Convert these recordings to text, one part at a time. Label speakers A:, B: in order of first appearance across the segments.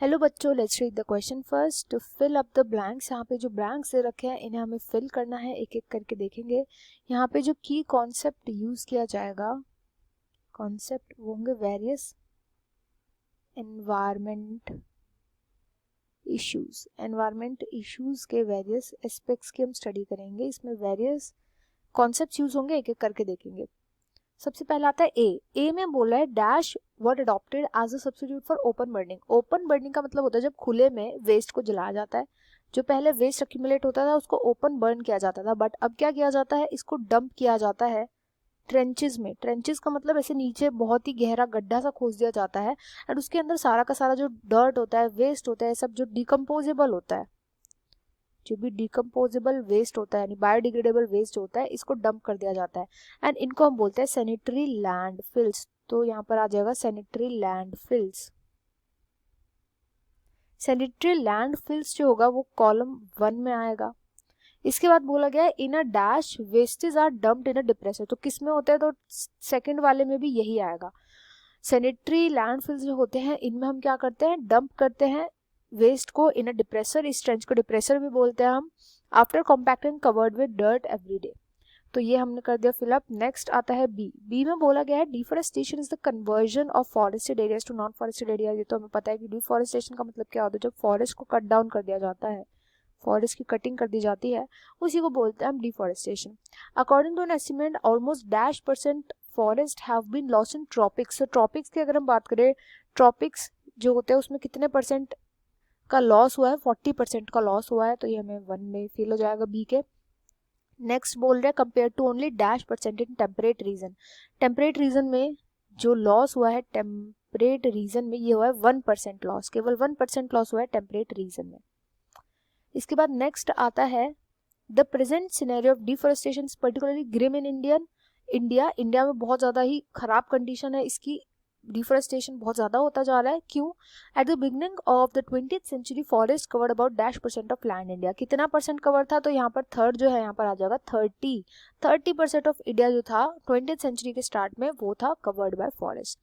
A: Hello बच्चों, let's read the question first. To fill up the blanks, यहाँ पे जो ब्लैंक्स दे रखे हैं इन्हें हमें फिल करना है, एक एक करके देखेंगे। यहाँ पे जो की कॉन्सेप्ट यूज किया जाएगा, कॉन्सेप्ट वो होंगे वेरियस एनवायरमेंट इश्यूज के वेरियस एस्पेक्ट्स की हम स्टडी करेंगे। इसमें वेरियस कॉन्सेप्ट यूज होंगे, एक एक करके देखेंगे। सबसे पहला आता है ए में बोला है dash what adopted as a substitute for open burning. Open burning का मतलब होता है जब खुले में वेस्ट को जलाया जाता है। जो पहले वेस्ट अक्यूमुलेट होता था उसको ओपन बर्न किया जाता था, बट अब क्या किया जाता है, इसको डंप किया जाता है ट्रेंचेस में। ट्रेंचेस का मतलब ऐसे नीचे बहुत ही गहरा गड्ढा सा खोद दिया जाता है एंड उसके अंदर सारा का सारा जो डर्ट होता है, वेस्ट होता है, सब जो डिकम्पोजेबल होता है, जो भी डिकम्पोजेबल वेस्ट होता है यानी बायोडिग्रेडेबल वेस्ट होता है, इसको डंप कर दिया जाता है एंड इनको हम बोलते हैं सैनिटरी लैंडफिल्स। तो यहाँ पर आ जाएगा सैनिटरी लैंडफिल्स। सैनिटरी लैंडफिल्स जो होगा वो कॉलम 1 में आएगा। इसके बाद बोला गया है in a dash wastage are dumped in a depressor. तो किस में होता है, तो सेकंड वाले में भी यही आएगा। सैनिटरी लैंडफिल्स जो होते हैं इनमें हम क्या करते हैं, डंप करते हैं वेस्ट को इन अ डिप्रेसर। इस ट्रेंच को डिप्रेसर भी बोलते हैं हम। After compacting covered with dirt every day. तो ये हमने कर दिया फिलअप। नेक्स्ट आता है बी में बोला गया है deforestation is the conversion of forested areas to non forested area. ये तो हमें पता है कि डिफॉरेस्टेशन का मतलब क्या होता है, जब फॉरेस्ट को कट डाउन कर दिया जाता है, फॉरेस्ट की कटिंग कर दी जाती है, उसी को बोलते हैं हम deforestation. According to an estimate almost -% forest have been lost in tropics. तो ट्रॉपिक्स की अगर हम बात करें, ट्रॉपिक्स जो होते हैं उसमें कितने परसेंट का लॉस हुआ है, 40% का लॉस हुआ है। तो ये हमें 1 में फिल हो जाएगा बी के। नेक्स्ट बोल रहे हैं compare to only -% in temperate region. Temperate region में जो लॉस हुआ है, टेम्परेट रीजन में ये हुआ है 1% लॉस, केवल 1% लॉस हुआ है टेम्परेट रीजन में। इसके बाद नेक्स्ट आता है the present scenario of deforestation particularly grim in India में बहुत ज़्यादा ही खराब कंडीशन है इसकी। डिफॉरेस्टेशन बहुत ज़्यादा होता जा रहा है। क्यों? At the beginning of the 20th century forest covered about -% of land India. कितना परसेंट कवर था, तो यहाँ पर थर्ड जो है यहाँ पर आ जाएगा 30% ऑफ इंडिया जो था 20th सेंचुरी के स्टार्ट में वो था covered by forest,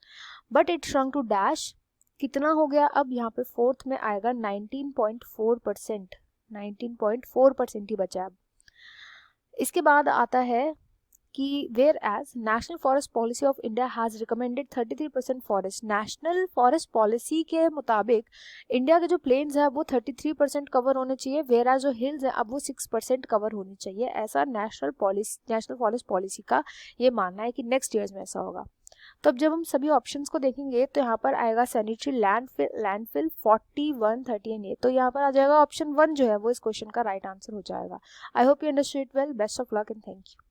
A: but it shrunk to dash. कितना हो गया, अब यहाँ पे फोर्थ में आएगा 19.4%। 19.4% ही बचा अब। इसके बाद आता है कि whereas national forest policy of India has recommended 33% forest. National forest policy के मुताबिक इंडिया के जो प्लेन्स है वो 33% कवर होने चाहिए, वेयर एज जो हिल्स है अब वो 6% कवर होनी चाहिए। ऐसा नेशनल फॉरेस्ट पॉलिसी का ये मानना है कि नेक्स्ट ईयर्स में ऐसा होगा। तो अब जब हम सभी ऑप्शंस को देखेंगे तो यहाँ पर आएगा सैनिटरी लैंडफिल 41, 30 एंड ये, तो यहाँ पर आ जाएगा ऑप्शन 1 जो है वो इस क्वेश्चन का राइट आंसर हो जाएगा। I hope you understood it well. Best of luck and thank you.